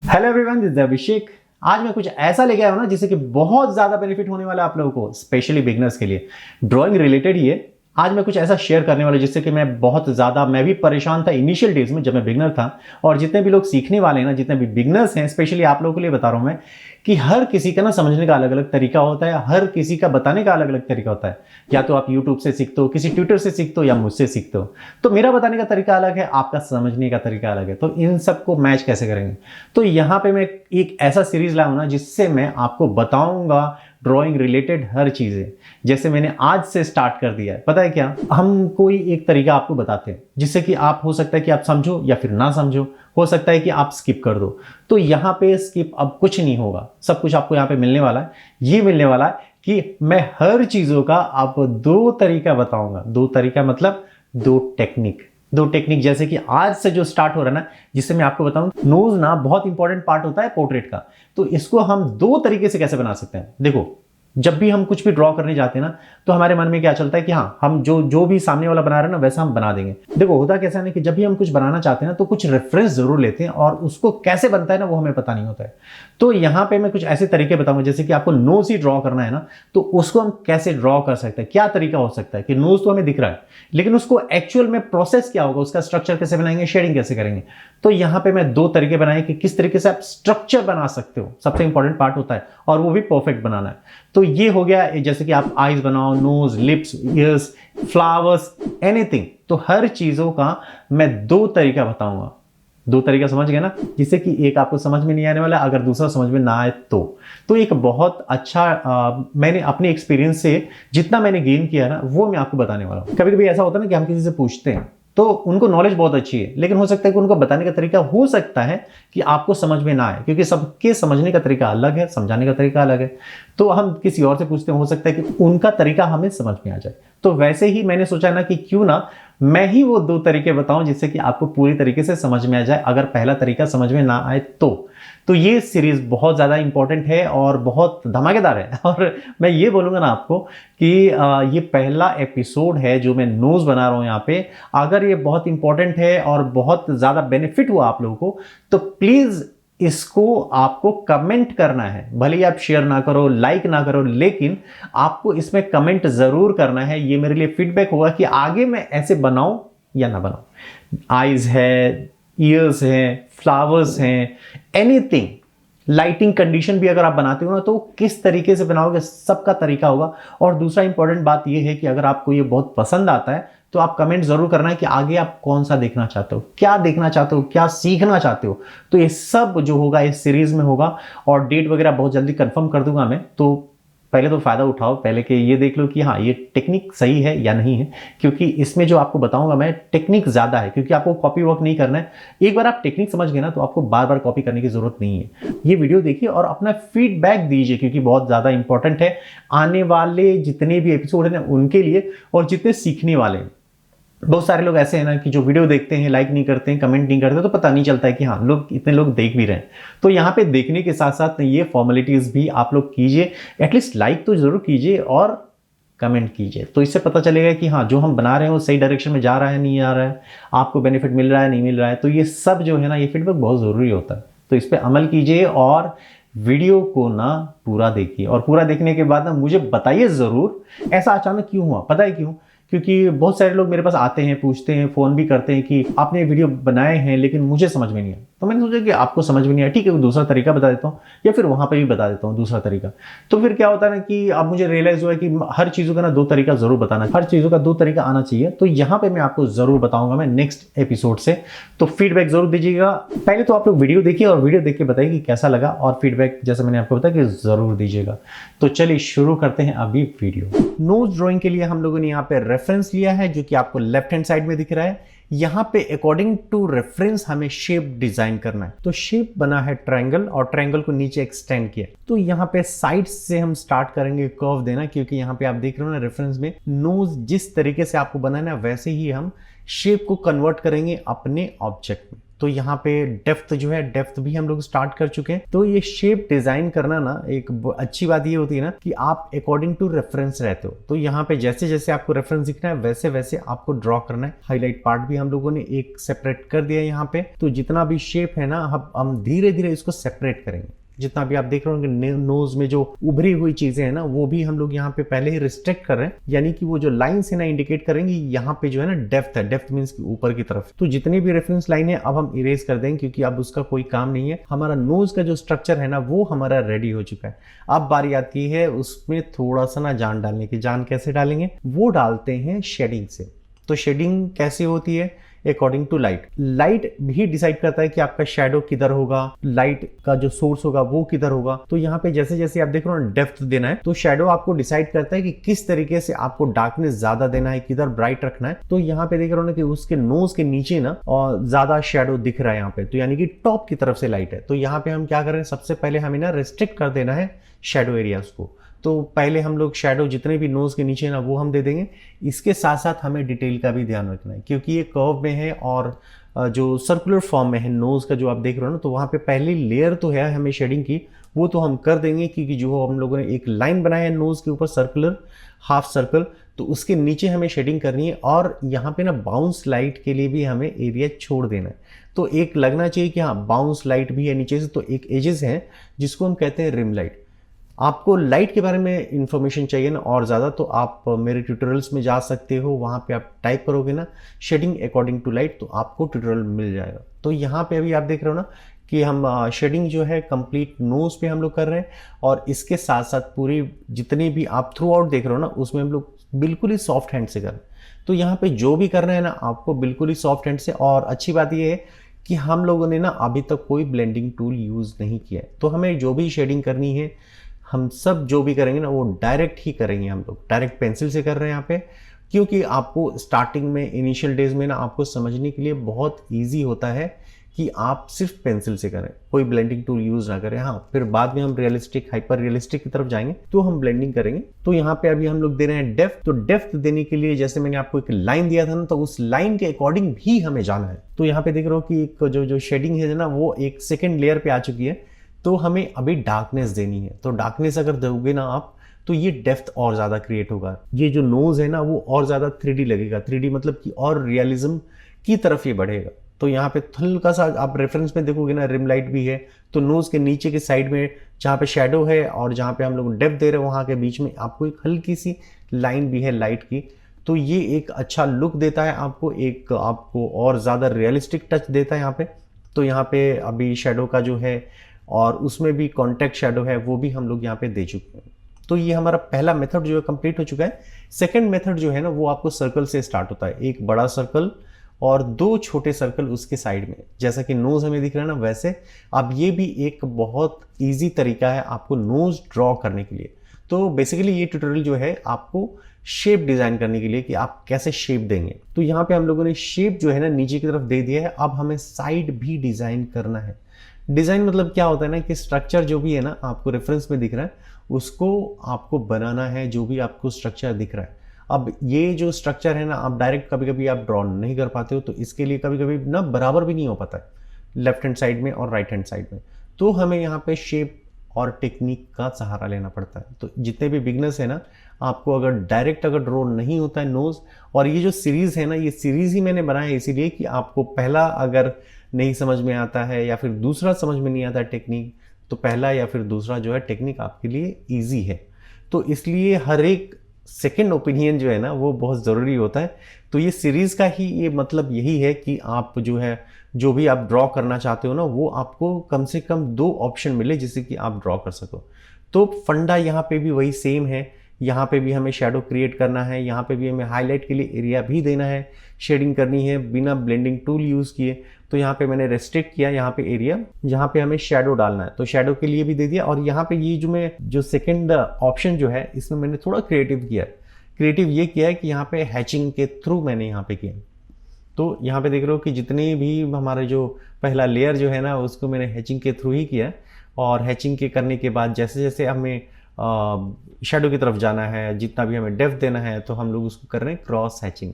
Hello everyone, this is अभिषेक। आज मैं कुछ ऐसा लेके आया हूं ना जिससे कि बहुत ज्यादा बेनिफिट होने वाला है आप लोगों को, स्पेशली बिगनर्स के लिए। ड्राइंग रिलेटेड ही है। आज मैं कुछ ऐसा शेयर करने वाला जिससे कि मैं भी परेशान था इनिशियल डेज में जब मैं बिगनर था। और जितने भी लोग सीखने वाले हैं ना, जितने भी बिगनर्स हैं, स्पेशली आप लोगों के लिए बता रहा हूं मैं कि हर किसी का ना समझने का अलग अलग तरीका होता है, हर किसी का बताने का अलग अलग तरीका होता है। या तो आप यूट्यूब से सीखते हो, किसी ट्यूटर से सीखते हो, या मुझसे सीखते हो। तो मेरा बताने का तरीका अलग है, आपका समझने का तरीका अलग है। तो इन सबको मैच कैसे करेंगे? तो यहाँ पे मैं एक ऐसा सीरीज लाया हूं ना जिससे मैं आपको बताऊंगा ड्राइंग रिलेटेड हर चीजें। जैसे मैंने आज से स्टार्ट कर दिया है। पता है क्या, हम कोई एक तरीका आपको बताते हैं जिससे कि आप, हो सकता है कि आप समझो या फिर ना समझो, हो सकता है कि आप स्किप कर दो। तो यहाँ पे स्किप अब कुछ नहीं होगा, सब कुछ आपको यहाँ पे मिलने वाला है। ये मिलने वाला है कि मैं हर चीजों का आपको दो तरीका बताऊंगा। दो तरीका मतलब दो टेक्निक जैसे कि आज से जो स्टार्ट हो रहा है ना, जिससे मैं आपको बताऊं, नोज ना बहुत इंपॉर्टेंट पार्ट होता है पोर्ट्रेट का। तो इसको हम दो तरीके से कैसे बना सकते हैं। देखो, जब भी हम कुछ भी ड्रॉ करने जाते हैं ना, तो हमारे मन में क्या चलता है कि हाँ, हम जो जो भी सामने वाला बना रहे हैं ना, वैसा हम बना देंगे। देखो, होता कैसा है कि जब भी हम कुछ बनाना चाहते हैं ना, तो कुछ रेफरेंस जरूर लेते हैं, और उसको कैसे बनता है ना, वो हमें पता नहीं होता है। तो यहाँ पे मैं कुछ ऐसे तरीके बताऊंगा, जैसे कि आपको नोज ही ड्रॉ करना है ना, तो उसको हम कैसे ड्रॉ कर सकते हैं, क्या तरीका हो सकता है कि नोज तो हमें दिख रहा है, लेकिन उसको एक्चुअल में प्रोसेस क्या होगा, उसका स्ट्रक्चर कैसे बनाएंगे, शेडिंग कैसे करेंगे। तो यहाँ पे मैं दो तरीके बनाए कि किस तरीके से आप स्ट्रक्चर बना सकते हो, सबसे इंपॉर्टेंट पार्ट होता है, और वो भी परफेक्ट बनाना है। तो ये हो गया, जैसे कि आप आईज बनाओ, nose, lips, ears, flowers, anything. तो हर चीजों का मैं दो तरीका बताऊंगा। दो तरीका समझ गए ना, जिससे कि एक आपको समझ में नहीं आने वाला, अगर दूसरा समझ में ना आए तो एक बहुत अच्छा मैंने अपने एक्सपीरियंस से जितना मैंने गेन किया ना, वो मैं आपको बताने वाला हूं। कभी कभी ऐसा होता है ना कि हम किसी से पूछते हैं, तो उनको नॉलेज बहुत अच्छी है, लेकिन हो सकता है कि उनको बताने का तरीका हो सकता है कि आपको समझ में ना आए, क्योंकि सबके समझने का तरीका अलग है, समझाने का तरीका अलग है। तो हम किसी और से पूछते हैं, हो सकता है कि उनका तरीका हमें समझ में आ जाए। तो वैसे ही मैंने सोचा ना कि क्यों ना मैं ही वो दो तरीके बताऊं जिससे कि आपको पूरी तरीके से समझ में आ जाए, अगर पहला तरीका समझ में ना आए तो ये सीरीज बहुत ज्यादा इंपॉर्टेंट है और बहुत धमाकेदार है। और मैं ये बोलूंगा ना आपको कि ये पहला एपिसोड है जो मैं नोज बना रहा हूं यहाँ पे। अगर ये बहुत इंपॉर्टेंट है और बहुत ज्यादा बेनिफिट हुआ आप लोगों को, तो प्लीज इसको आपको कमेंट करना है। भले ही आप शेयर ना करो, लाइक ना करो, लेकिन आपको इसमें कमेंट जरूर करना है। ये मेरे लिए फीडबैक होगा कि आगे मैं ऐसे बनाऊं या ना बनाऊं। आईज है, ईयर्स हैं, फ्लावर्स हैं, एनीथिंग। लाइटिंग कंडीशन भी अगर आप बनाते हो ना, तो किस तरीके से बनाओगे, सबका तरीका होगा। और दूसरा इंपॉर्टेंट बात यह है कि अगर आपको ये बहुत पसंद आता है, तो आप कमेंट जरूर करना है कि आगे आप कौन सा देखना चाहते हो, क्या देखना चाहते हो, क्या सीखना चाहते हो। तो ये सब जो होगा इस सीरीज में होगा, और डेट वगैरह बहुत जल्दी कंफर्म कर दूंगा मैं। तो पहले तो फायदा उठाओ, पहले के ये देख लो कि हाँ, ये टेक्निक सही है या नहीं है, क्योंकि इसमें जो आपको बताऊंगा मैं, टेक्निक ज्यादा है, क्योंकि आपको कॉपी वर्क नहीं करना है। एक बार आप टेक्निक समझ गए ना, तो आपको बार बार कॉपी करने की जरूरत नहीं है। ये वीडियो देखिए और अपना फीडबैक दीजिए, क्योंकि बहुत ज्यादा इंपॉर्टेंट है आने वाले जितने भी एपिसोड हैं उनके लिए, और जितने सीखने वाले हैं। बहुत सारे लोग ऐसे हैं ना कि जो वीडियो देखते हैं, लाइक नहीं करते हैं, कमेंट नहीं करते, तो पता नहीं चलता है कि हाँ, लोग इतने लोग देख भी रहे हैं। तो यहाँ पे देखने के साथ साथ ये फॉर्मेलिटीज भी आप लोग कीजिए, एटलीस्ट लाइक तो जरूर कीजिए और कमेंट कीजिए। तो इससे पता चलेगा कि हाँ, जो हम बना रहे हैं वो सही डायरेक्शन में जा रहा है, नहीं आ रहा है, आपको बेनिफिट मिल रहा है, नहीं मिल रहा है। तो ये सब जो है ना, ये फीडबैक बहुत जरूरी होता है। तो इस पर अमल कीजिए और वीडियो को ना पूरा देखिए, और पूरा देखने के बाद ना मुझे बताइए जरूर ऐसा अचानक क्यों हुआ। पता है क्यों? क्योंकि बहुत सारे लोग मेरे पास आते हैं, पूछते हैं, फोन भी करते हैं कि आपने वीडियो बनाए हैं लेकिन मुझे समझ में नहीं आया। तो मैंने सोचा कि आपको समझ में नहीं आया, ठीक है, वो दूसरा तरीका बता देता हूँ, या फिर वहां पे भी बता देता हूँ दूसरा तरीका। तो फिर क्या होता है ना कि अब मुझे रियलाइज हुआ कि हर चीजों का ना दो तरीका जरूर बताना, हर चीजों का दो तरीका आना चाहिए। तो यहाँ पे मैं आपको जरूर बताऊंगा मैं नेक्स्ट एपिसोड से। तो फीडबैक जरूर दीजिएगा। पहले तो आप लोग वीडियो देखिए और वीडियो देख के बताइए कि कैसा लगा, और फीडबैक जैसे मैंने आपको बताया कि जरूर दीजिएगा। तो चलिए शुरू करते हैं अभी वीडियो। नोज ड्राइंग के लिए हम लोगों ने यहाँ पे रेफरेंस लिया है, जो कि आपको लेफ्ट हैंड साइड में दिख रहा है। यहां पे अकॉर्डिंग टू रेफरेंस हमें शेप डिजाइन करना है। तो शेप बना है ट्रायंगल, और ट्रायंगल को नीचे एक्सटेंड किया। तो यहां पे साइड से हम स्टार्ट करेंगे कर्व देना, क्योंकि यहां पे आप देख रहे हो ना रेफरेंस में, नोज जिस तरीके से आपको बनाना है वैसे ही हम शेप को कन्वर्ट करेंगे अपने ऑब्जेक्ट में। तो यहाँ पे डेप्थ जो है, डेप्थ भी हम लोग स्टार्ट कर चुके हैं। तो ये शेप डिजाइन करना ना, एक अच्छी बात ये होती है ना कि आप अकॉर्डिंग टू रेफरेंस रहते हो। तो यहाँ पे जैसे जैसे आपको रेफरेंस दिखना है वैसे वैसे आपको ड्रॉ करना है। हाईलाइट पार्ट भी हम लोगों ने एक सेपरेट कर दिया है यहाँ पे। तो जितना भी शेप है ना, हम धीरे धीरे इसको सेपरेट करेंगे। जितना भी आप देख रहे होंगे नोज में जो उभरी हुई चीजें हैं ना, वो भी हम लोग यहाँ पे पहले ही रिस्ट्रिक्ट कर रहे हैं, यानी कि वो जो लाइंस है ना इंडिकेट करेंगे यहाँ पे जो है ना डेप्थ है। डेप्थ मींस कि ऊपर की तरफ। तो जितनी भी रेफरेंस लाइन है अब हम इरेज कर देंगे, क्योंकि अब उसका कोई काम नहीं है। हमारा नोज का जो स्ट्रक्चर है ना वो हमारा रेडी हो चुका है। अब बारी आती है उसमें थोड़ा सा ना जान डालने की। जान कैसे डालेंगे? वो डालते हैं शेडिंग से। तो शेडिंग कैसे होती है? According to light. लाइट भी डिसाइड करता है कि आपका शेडो किधर होगा, लाइट का जो सोर्स होगा वो किधर होगा। तो यहाँ पे जैसे जैसे आप देख रहे हो डेप्थ देना है, तो शेडो आपको डिसाइड करता है कि किस तरीके से आपको डार्कनेस ज्यादा देना है, किधर ब्राइट रखना है। तो यहाँ पे देख रहे हो ना कि उसके नोज के नीचे ना और ज्यादा शेडो दिख रहा है यहाँ पे, तो यानी कि टॉप की तरफ से लाइट है। तो यहाँ पे हम क्या कर रहे हैं, सबसे पहले हमें ना रिस्ट्रिक्ट कर देना है शेडो एरियाज को। तो पहले हम लोग शेडो जितने भी नोज के नीचे ना वो हम दे देंगे। इसके साथ साथ हमें डिटेल का भी ध्यान रखना है, क्योंकि ये कर्व में है और जो सर्कुलर फॉर्म में है नोज का जो आप देख रहे हो ना, तो वहाँ पे पहली लेयर तो है हमें शेडिंग की, वो तो हम कर देंगे, क्योंकि जो हम लोगों ने एक लाइन बनाया है नोज के ऊपर सर्कुलर हाफ सर्कल, तो उसके नीचे हमें शेडिंग करनी है। और यहाँ पे ना बाउंस लाइट के लिए भी हमें एरिया छोड़ देना है। तो एक लगना चाहिए कि हाँ बाउंस लाइट भी है नीचे से। तो एक एजेस है जिसको हम कहते हैं रिम लाइट। आपको लाइट के बारे में इंफॉर्मेशन चाहिए ना और ज़्यादा, तो आप मेरे ट्यूटोरियल्स में जा सकते हो। वहाँ पे आप टाइप करोगे ना शेडिंग अकॉर्डिंग टू लाइट, तो आपको ट्यूटोरियल मिल जाएगा। तो यहाँ पे अभी आप देख रहे हो ना कि हम शेडिंग जो है कंप्लीट नोज पे हम लोग कर रहे हैं, और इसके साथ साथ पूरी जितनी भी आप थ्रू आउट देख रहे हो ना उसमें हम लोग बिल्कुल ही सॉफ्ट हैंड से कर रहे हैं। तो यहाँ पे जो भी करना है ना आपको बिल्कुल ही सॉफ्ट हैंड से। और अच्छी बात ये है कि हम लोगों ने ना अभी तक कोई ब्लेंडिंग टूल यूज़ नहीं किया है। तो हमें जो भी शेडिंग करनी है, हम सब जो भी करेंगे ना वो डायरेक्ट ही करेंगे। हम लोग डायरेक्ट पेंसिल से कर रहे हैं यहाँ पे, क्योंकि आपको स्टार्टिंग में इनिशियल डेज में ना आपको समझने के लिए बहुत इजी होता है कि आप सिर्फ पेंसिल से करें, कोई ब्लेंडिंग टूल यूज ना करें। हाँ, फिर बाद में हम रियलिस्टिक हाइपर रियलिस्टिक की तरफ जाएंगे तो हम ब्लेंडिंग करेंगे। तो यहाँ पे अभी हम लोग दे रहे हैं डेप्थ। तो डेप्थ देने के लिए जैसे मैंने आपको एक लाइन दिया था ना, तो उस लाइन के अकॉर्डिंग भी हमें जाना है। तो यहाँ पे देख रहे हो कि एक जो शेडिंग है ना वो एक सेकेंड लेयर पे आ चुकी है। तो हमें अभी डार्कनेस देनी है। तो डार्कनेस अगर दोगे ना आप, तो ये डेप्थ और ज़्यादा क्रिएट होगा। ये जो नोज है ना वो और ज़्यादा 3D लगेगा। 3D मतलब कि और रियलिज्म की तरफ ये बढ़ेगा। तो यहाँ पे हल्का सा आप रेफरेंस में देखोगे ना रिम लाइट भी है। तो नोज के नीचे के साइड में जहाँ पे शेडो है और जहाँ पे हम लोग डेप्थ दे रहे हैं वहाँ के बीच में आपको एक हल्की सी लाइन भी है लाइट की। तो ये एक अच्छा लुक देता है आपको, एक आपको और ज़्यादा रियलिस्टिक टच देता है यहाँ पे। तो यहाँ पे अभी शेडो का जो है और उसमें भी कॉन्टेक्ट शेडो है वो भी हम लोग यहाँ पे दे चुके हैं। तो ये हमारा पहला मेथड जो है कंप्लीट हो चुका है। सेकंड मेथड जो है ना वो आपको सर्कल से स्टार्ट होता है। एक बड़ा सर्कल और 2 छोटे सर्कल उसके साइड में, जैसा कि नोज हमें दिख रहा है ना वैसे। अब ये भी एक बहुत ईजी तरीका है आपको नोज ड्रॉ करने के लिए। तो बेसिकली ये ट्यूटोरियल जो है आपको शेप डिजाइन करने के लिए कि आप कैसे शेप देंगे। तो यहाँ पे हम लोगों ने शेप जो है ना नीचे की तरफ दे दिया है। अब हमें साइड भी डिजाइन करना है। डिजाइन मतलब क्या होता है ना कि स्ट्रक्चर जो भी है ना आपको रेफरेंस में दिख रहा है उसको आपको बनाना है, जो भी आपको स्ट्रक्चर दिख रहा है। अब ये जो स्ट्रक्चर है ना आप डायरेक्ट कभी कभी आप ड्रॉ नहीं कर पाते हो, तो इसके लिए कभी कभी ना बराबर भी नहीं हो पाता है लेफ्ट हैंड साइड में और राइट हैंड साइड में। तो हमें यहाँ पे शेप और टेक्निक का सहारा लेना पड़ता है। तो जितने भी बिगनर्स है ना, आपको अगर डायरेक्ट अगर ड्रॉ नहीं होता है नोज, और ये जो सीरीज है ना ये सीरीज ही मैंने बनाया है इसीलिए कि आपको पहला अगर नहीं समझ में आता है या फिर दूसरा समझ में नहीं आता टेक्निक, तो पहला या फिर दूसरा जो है टेक्निक आपके लिए इजी है। तो इसलिए हर एक सेकंड ओपिनियन जो है ना वो बहुत ज़रूरी होता है। तो ये सीरीज का ही ये मतलब यही है कि आप जो है जो भी आप ड्रॉ करना चाहते हो ना वो आपको कम से कम 2 ऑप्शन मिले जिससे कि आप ड्रॉ कर सको। तो फंडा यहाँ पे भी वही सेम है। यहाँ पे भी हमें शेडो क्रिएट करना है, यहाँ पे भी हमें हाईलाइट के लिए एरिया भी देना है, शेडिंग करनी है बिना ब्लेंडिंग टूल यूज़ किए। तो यहाँ पे मैंने रेस्ट्रिक्ट किया यहाँ पे एरिया जहाँ पे हमें शेडो डालना है, तो शेडो के लिए भी दे दिया। और यहाँ पे ये जो सेकंड ऑप्शन जो है इसमें मैंने थोड़ा क्रिएटिव किया। क्रिएटिव ये किया है कि यहाँ पे हैचिंग के थ्रू मैंने यहाँ पे किया। तो यहाँ पे देख रहे हो कि जितनी भी हमारे जो पहला लेयर जो है ना उसको मैंने हैचिंग के थ्रू ही किया। और हैचिंग के करने के बाद जैसे जैसे हमें शेडो की तरफ जाना है, जितना भी हमें डेप्थ देना है, तो हम लोग उसको कर रहे हैं क्रॉस हैचिंग।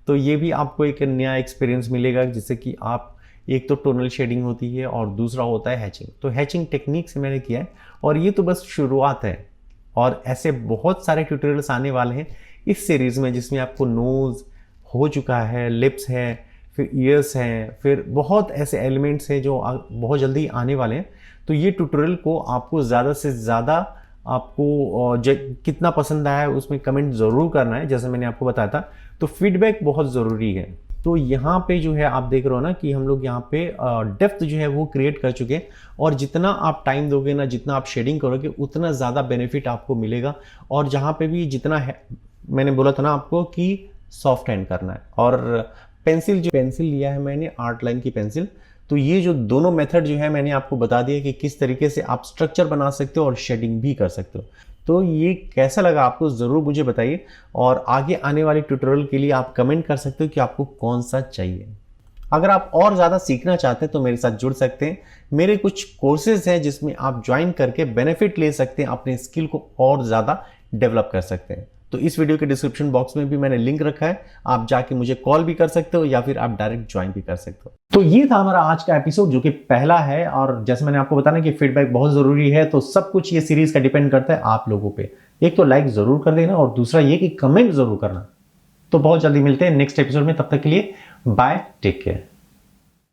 तो ये भी आपको एक नया एक्सपीरियंस मिलेगा जिससे कि आप एक तो टोनल शेडिंग होती है और दूसरा होता है हैचिंग। तो हैचिंग टेक्निक से मैंने किया है और ये तो बस शुरुआत है, और ऐसे बहुत सारे ट्यूटोरियल्स आने वाले हैं इस सीरीज़ में, जिसमें आपको नोज़ हो चुका है, लिप्स है, फिर ईयर्स हैं, फिर बहुत ऐसे एलिमेंट्स हैं जो बहुत जल्दी आने वाले हैं। तो ये ट्यूटोरियल को आपको ज़्यादा से ज़्यादा आपको कितना पसंद आया है उसमें कमेंट ज़रूर करना है, जैसे मैंने आपको बताया था। तो फीडबैक बहुत ज़रूरी है। तो यहाँ पे जो है आप देख रहे हो ना कि हम लोग यहाँ पे डेप्थ जो है वो क्रिएट कर चुके हैं, और जितना आप टाइम दोगे ना, जितना आप शेडिंग करोगे, उतना ज़्यादा बेनिफिट आपको मिलेगा। और जहाँ पे भी जितना है, मैंने बोला था ना आपको कि सॉफ्ट हैंड करना है। और पेंसिल लिया है मैंने, आर्ट लाइन की पेंसिल। तो ये जो दोनों मेथड जो है मैंने आपको बता दिया कि किस तरीके से आप स्ट्रक्चर बना सकते हो और शेडिंग भी कर सकते हो। तो ये कैसा लगा आपको ज़रूर मुझे बताइए, और आगे आने वाले ट्यूटोरियल के लिए आप कमेंट कर सकते हो कि आपको कौन सा चाहिए। अगर आप और ज़्यादा सीखना चाहते हैं तो मेरे साथ जुड़ सकते हैं। मेरे कुछ कोर्सेज हैं जिसमें आप ज्वाइन करके बेनिफिट ले सकते हैं, अपने स्किल को और ज़्यादा डेवलप कर सकते हैं। तो इस वीडियो के डिस्क्रिप्शन बॉक्स में भी मैंने लिंक रखा है, आप जाके मुझे कॉल भी कर सकते हो या फिर आप डायरेक्ट ज्वाइन भी कर सकते हो। तो ये था हमारा आज का एपिसोड, जो कि पहला है, और जैसे मैंने आपको बताया कि फीडबैक बहुत जरूरी है। तो सब कुछ ये सीरीज का डिपेंड करता है आप लोगों पे। एक तो लाइक जरूर कर देना, और दूसरा ये कि कमेंट जरूर करना। तो बहुत जल्दी मिलते हैं नेक्स्ट एपिसोड में, तब तक के लिए बाय, टेक केयर।